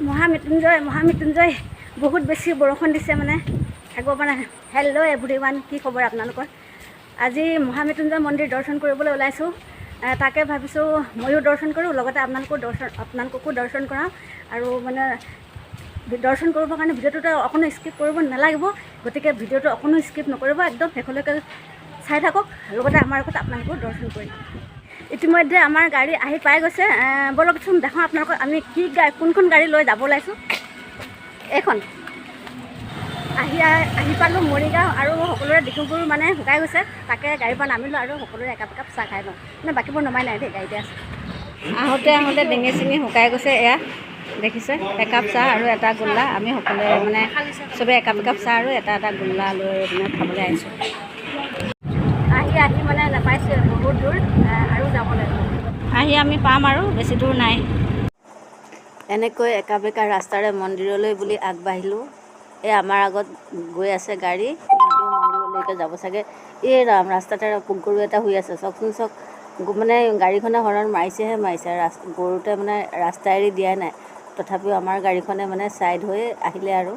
মহামৃত্যুঞ্জয় বহুত বেছি বৰষুণ দিছে মানে থাকিব পৰা নাই। হেল্ল' এভৰিৱান, কি খবৰ আপোনালোকৰ? আজি মহামৃত্যুঞ্জয় মন্দিৰ দৰ্শন কৰিবলৈ ওলাইছোঁ। তাকে ভাবিছোঁ ময়ো দৰ্শন কৰোঁ, লগতে আপোনালোককো দৰ্শন কৰাওঁ। আৰু মানে দৰ্শন কৰিবৰ কাৰণে ভিডিঅ'টোতো অকণো স্কিপ কৰিব নালাগিব, গতিকে ভিডিঅ'টো অকণো স্কিপ নকৰিব, একদম শেষলৈকে চাই থাকক। লগতে আমাৰ লগত আপোনালোকো দৰ্শন কৰিম। ইতিমধ্যে আমাৰ গাড়ী আহি পাই গৈছে। বলকচোন দেখাওঁ আপোনালোকক আমি কোনখন গাড়ী লৈ যাব ওলাইছোঁ। এইখন আহি পালোঁ মৰিগাঁও, আৰু সকলোৰে ডিঙিবোৰ মানে শুকাই গৈছে। তাকে গাড়ীৰ পৰা নামিলোঁ আৰু সকলোৰে একাপ চাহ খাই লওঁ। মানে বাকীবোৰ নমাই নাই দেই, গাড়ীতে আছে। আহোঁতে ডিঙি চিঙি শুকাই গৈছে। এয়া দেখিছে, একাপ চাহ আৰু এটা গোল্লা। আমি সকলোৱে মানে চবেই একাপ চাহ আৰু এটা গোল্লা লৈ মানে খাবলৈ আহিছোঁ। আহি মানে নাপাইছোঁ, বহুত দূৰ আৰু যাব লাগিব। আহি আমি পাম আৰু বেছি দূৰ নাই। এনেকৈ একা বেকা ৰাস্তাৰে মন্দিৰলৈ বুলি আগবাঢ়িলোঁ। এই আমাৰ আগত গৈ আছে গাড়ী, মন্দিৰলৈকে যাব চাগে। এই ৰাস্তাতে পোক গৰু এটা শুই আছে, চাওকচোন চাওক। মানে গাড়ীখনে হৰণ মাৰিছেহে মাৰিছে, গৰুতে মানে ৰাস্তা এৰি দিয়াই নাই। তথাপিও আমাৰ গাড়ীখনে মানে ছাইড হৈ আহিলে আৰু।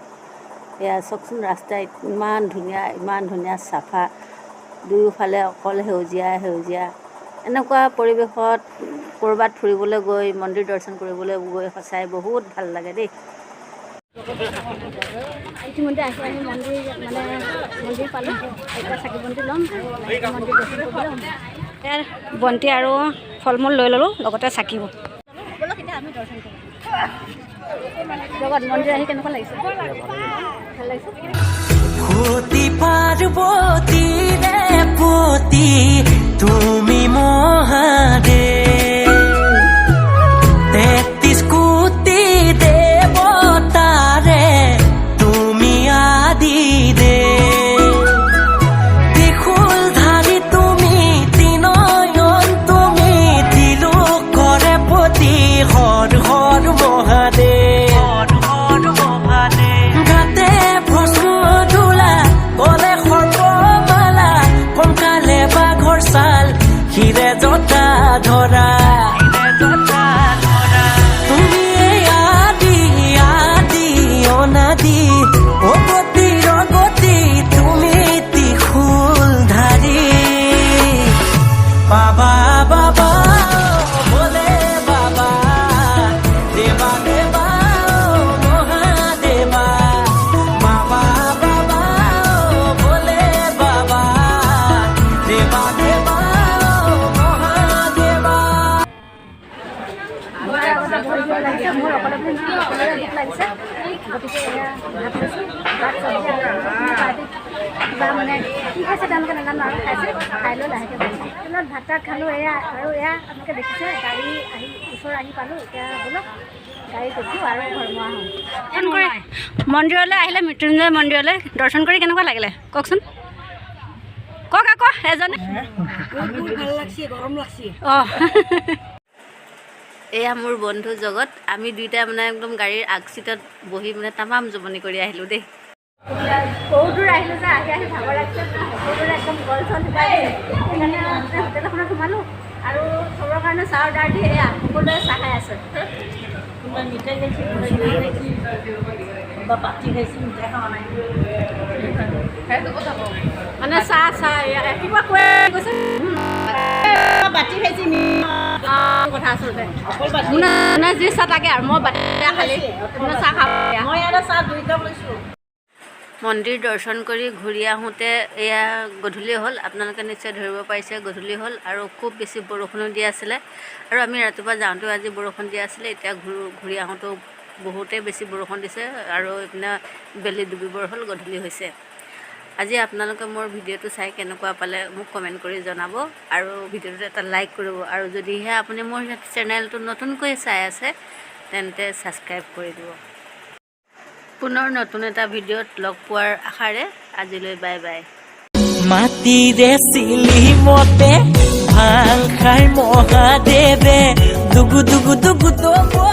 এয়া চাওকচোন, ৰাস্তা ইমান ধুনীয়া চাফা, দুয়োফালে অকল সেউজীয়া। এনেকুৱা পৰিৱেশত ক'ৰবাত ফুৰিবলৈ গৈ মন্দিৰ দৰ্শন কৰিবলৈ গৈ সঁচাই বহুত ভাল লাগে দেই। ইতিমধ্যে আমি মন্দিৰ পালোঁ। এতিয়া চাকি বন্তি ল'ম আৰু মন্দিৰ দৰ্শন কৰিবলৈ হ'ম। ইয়াৰ বন্তি আৰু ফল মূল লৈ ল'লোঁ, লগতে চাকিব। এতিয়া আমি দৰ্শন কৰিম। লগত মন্দিৰ আহি কেনেকুৱা লাগিছে? ভাল লাগিছে। পাৰ্বতী দেৱতী তুমি মহাদেৱ, ৩৩ কোটি দেৱতাৰে তুমি আদি দেৱ। ত্ৰিশূল ধাৰি তুমি, ত্ৰিনয়ন তুমি, ত্ৰিলোকৰে পতি হৰ হৰ মহাদেৱ। গাতে ভস্ম ধূলা, গলে সৰ্বমালা, কংকালে বাঘৰ ছাল, শিৰে জটা ধৰা। তুমি আদি অনাদি, অগতিৰ গতি, তুমি ত্ৰিশূল ধাৰি। বাবা বলে বাবা, দেৱা মহাদেৱা। বাবা বলে বাবা, দেৱা মহাদেৱা। মোৰ অকলে দুখ লাগিছে, গতিকে এয়া ভাত খাইছোঁ। ভাত চব্জি কিবা মানে কি খাইছে তেওঁলোকে নাজানো, আৰু খাইছে। খাই লৈ লাহেকৈ তেলত ভাত তাত খালোঁ। এয়া আপোনালোকে দেখিছে, গাড়ী ওচৰ আহি পালোঁ। এতিয়া বোলক গাড়ীত উঠোঁ আৰু ঘৰমুৱা হ'ম। মন্দিৰলৈ আহিলে, মৃত্যুঞ্জয় মন্দিৰলৈ দৰ্শন কৰি কেনেকুৱা লাগিলে কওকচোন? কওক আকৌ এজনে। ভাল লাগছে, গৰম লাগছে। অঁ, এয়া মোৰ বন্ধু জগত। আমি দুইটা মানে একদম গাড়ীৰ আগ চিটত বহি মানে তামাম জমনি কৰি আহিলোঁ দেই। বহুত দূৰ আহিলোঁ যে, আহি ভাগৰ লাগিছে। সকলোৰে একদম গল চল শুকাই গৈছে। সেইকাৰণে হোটেল এখনত সোমালোঁ আৰু চবৰ কাৰণে চাহ অৰ্ডাৰ দি এয়া সকলোৱে চাহ খাই আছে। মিঠাই খাইছোঁ, পাতি খাইছোঁ, মিঠাই খোৱা নাই মানে চাহ কিবা কৈ গৈছে। বাতি খাইছি কথা আচলতে মানে যি চাহ থাকে আৰু মই বাতি খালি চাহ খাব। মই ইয়াতে চাহ 2 কাপ লৈছোঁ। মন্দিৰ দৰ্শন কৰি ঘূৰি আহোঁতে এয়া গধূলি হ'ল। আপোনালোকে নিশ্চয় ধৰিব পাৰিছে, গধূলি হ'ল আৰু খুব বেছি বৰষুণো দি আছিলে। আৰু আমি ৰাতিপুৱা যাওঁতেও আজি বৰষুণ দিয়া আছিলে। এতিয়া ঘূৰি আহোঁতেও বহুতেই বেছি বৰষুণ দিছে আৰু এইপিনে বেলি ডুবিবৰ হ'ল, গধূলি হৈছে। আজি আপোনালোকে মোৰ ভিডিঅ'টো চাই কেনেকুৱা পালে মোক কমেণ্ট কৰি জনাব, আৰু ভিডিঅ'টোত এটা লাইক কৰিব। আৰু যদিহে আপুনি মোৰ চেনেলটো নতুনকৈ চাই আছে তেন্তে ছাবস্ক্ৰাইব কৰি দিব। পুনৰ নতুন এটা ভিডিঅ'ত লগ পোৱাৰ আশাৰে আজিলৈ বাই বাই। মাটিৰে চিলিমতে ভাং খাই মহাদেৱে, দুগু দুগু দুগু দুগু।